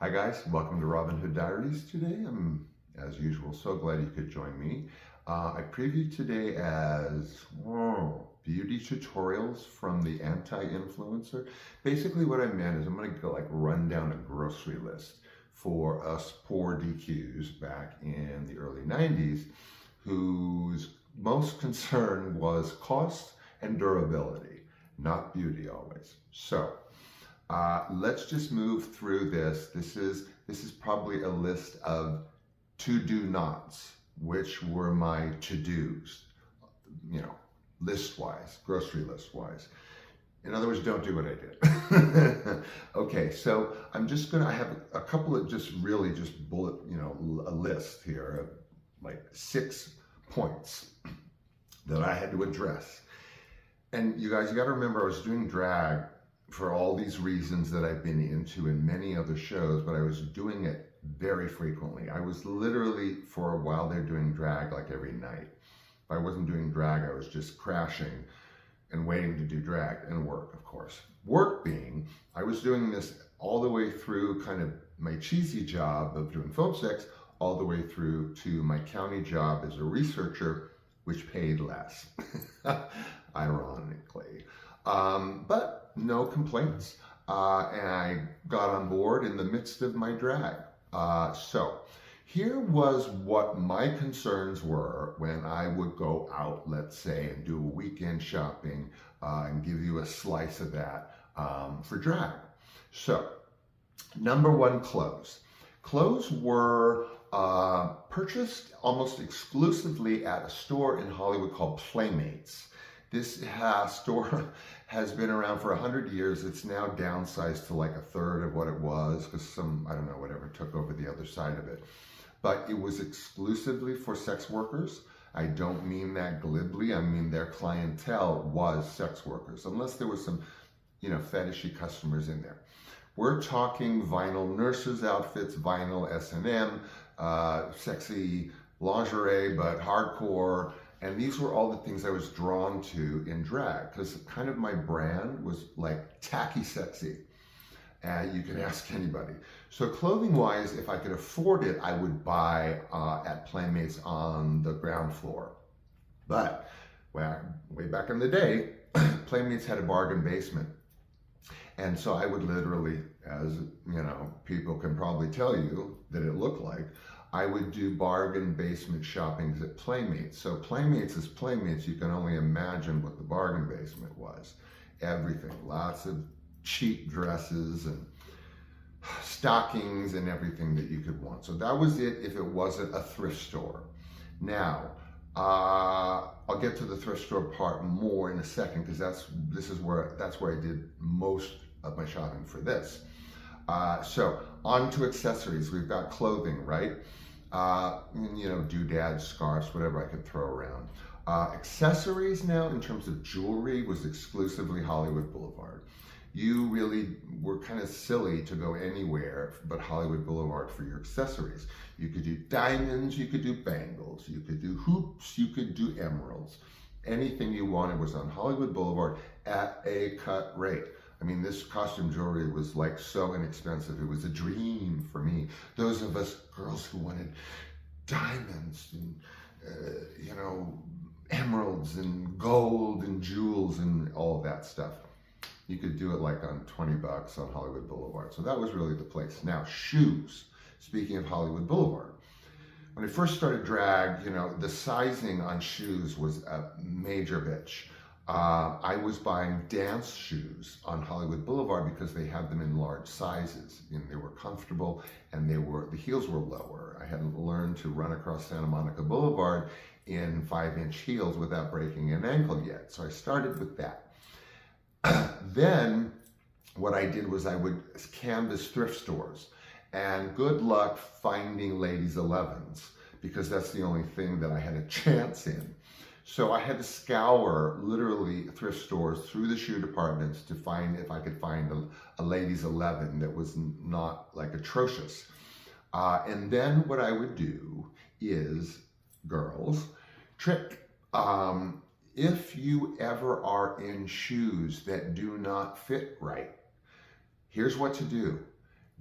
Hi guys, welcome to Robin Hood Diaries. Today I'm, as usual, so glad you could join me. I previewed today as beauty tutorials from the anti-influencer. Basically what I meant is I'm going to go run down a grocery list for us poor DQs back in the early 90s whose most concern was cost and durability, not beauty always. So let's just move through this. This is probably a list of to-do nots, which were my to-dos, list-wise, grocery list-wise. In other words, don't do what I did. Okay, so I have a couple of just bullet, a list here of like 6 points that I had to address. And you guys, you got to remember, I was doing drag for all these reasons that I've been into in many other shows, but I was doing it very frequently. I was literally, for a while there, doing drag like every night. If I wasn't doing drag, I was just crashing and waiting to do drag and work, of course. Work being, I was doing this all the way through kind of my cheesy job of doing phone sex, all the way through to my county job as a researcher, which paid less, ironically. But no complaints. And I got on board in the midst of my drag. So here was what my concerns were when I would go out, let's say, and do a weekend shopping and give you a slice of that for drag. So, number one, clothes. Clothes were purchased almost exclusively at a store in Hollywood called Playmates. This store has been around for 100 years. It's now downsized to like a third of what it was because I don't know, whatever took over the other side of it. But it was exclusively for sex workers. I don't mean that glibly. I mean their clientele was sex workers, unless there was some, fetishy customers in there. We're talking vinyl nurses outfits, vinyl S&M, sexy lingerie, but hardcore. And these were all the things I was drawn to in drag, because kind of my brand was like tacky sexy. And you can ask anybody. So clothing wise, if I could afford it, I would buy at Playmates on the ground floor. But way back in the day, Playmates had a bargain basement. And so I would literally, as people can probably tell you that it looked like, I would do bargain basement shoppings at Playmates. So Playmates is Playmates. You can only imagine what the bargain basement was. Everything, lots of cheap dresses and stockings and everything that you could want. So that was it if it wasn't a thrift store. Now, I'll get to the thrift store part more in a second because that's where I did most of my shopping for this. So on to accessories. We've got clothing, right? Doodads, scarves, whatever I could throw around. Accessories now, in terms of jewelry, was exclusively Hollywood Boulevard. You really were kind of silly to go anywhere but Hollywood Boulevard for your accessories. You could do diamonds, you could do bangles, you could do hoops, you could do emeralds. Anything you wanted was on Hollywood Boulevard at a cut rate. I mean, this costume jewelry was like so inexpensive. It was a dream for me. Those of us girls who wanted diamonds and, emeralds and gold and jewels and all of that stuff. You could do it like on 20 bucks on Hollywood Boulevard. So that was really the place. Now, shoes. Speaking of Hollywood Boulevard. When I first started drag, the sizing on shoes was a major bitch. I was buying dance shoes on Hollywood Boulevard because they had them in large sizes. They were comfortable and the heels were lower. I hadn't learned to run across Santa Monica Boulevard in 5-inch heels without breaking an ankle yet. So I started with that. Then what I did was I would canvass thrift stores, and good luck finding ladies' 11s because that's the only thing that I had a chance in. So I had to scour literally thrift stores through the shoe departments to find if I could find a ladies' 11 that was not like atrocious. And then what I would do is, girls, trick. If you ever are in shoes that do not fit right, here's what to do.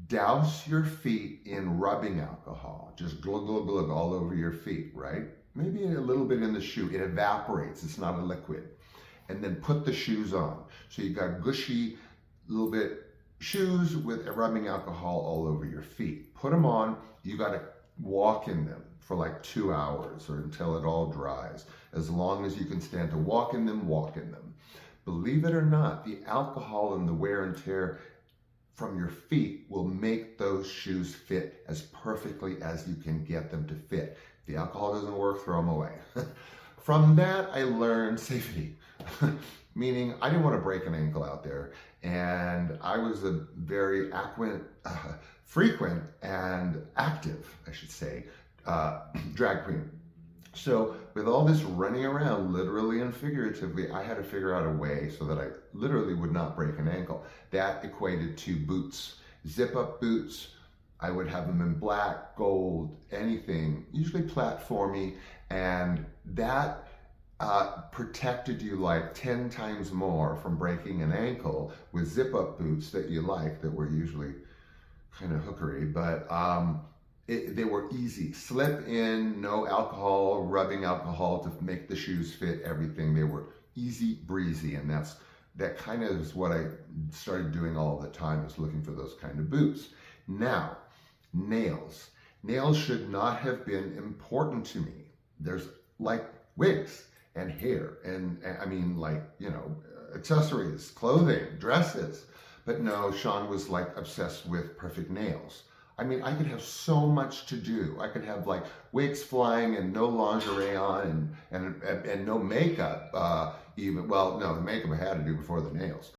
Douse your feet in rubbing alcohol. Just glug, glug, glug all over your feet, right? Maybe a little bit in the shoe. It evaporates. It's not a liquid. And then put the shoes on. So you've got gushy, little bit shoes with rubbing alcohol all over your feet. Put them on. You got to walk in them for like 2 hours or until it all dries. As long as you can stand to walk in them, walk in them. Believe it or not, the alcohol and the wear and tear from your feet will make those shoes fit as perfectly as you can get them to fit. If the alcohol doesn't work, throw them away. From that, I learned safety, meaning I didn't want to break an ankle out there. And I was a very frequent and active, I should say, drag queen. So with all this running around, literally and figuratively, I had to figure out a way so that I literally would not break an ankle. That equated to boots, zip-up boots. I would have them in black, gold, anything, usually platformy, and that protected you like 10 times more from breaking an ankle with zip-up boots that you like, that were usually kind of hookery, but they were easy. Slip in, no alcohol, rubbing alcohol to make the shoes fit, everything. They were easy breezy, and that kind of is what I started doing all the time, is looking for those kind of boots. Now, nails. Nails should not have been important to me. There's like wigs and hair and I mean, like, you know, accessories, clothing, dresses. But no, Sean was like obsessed with perfect nails. I mean, I could have so much to do. I could have like wigs flying and no lingerie on and no makeup even. Well, no, the makeup I had to do before the nails.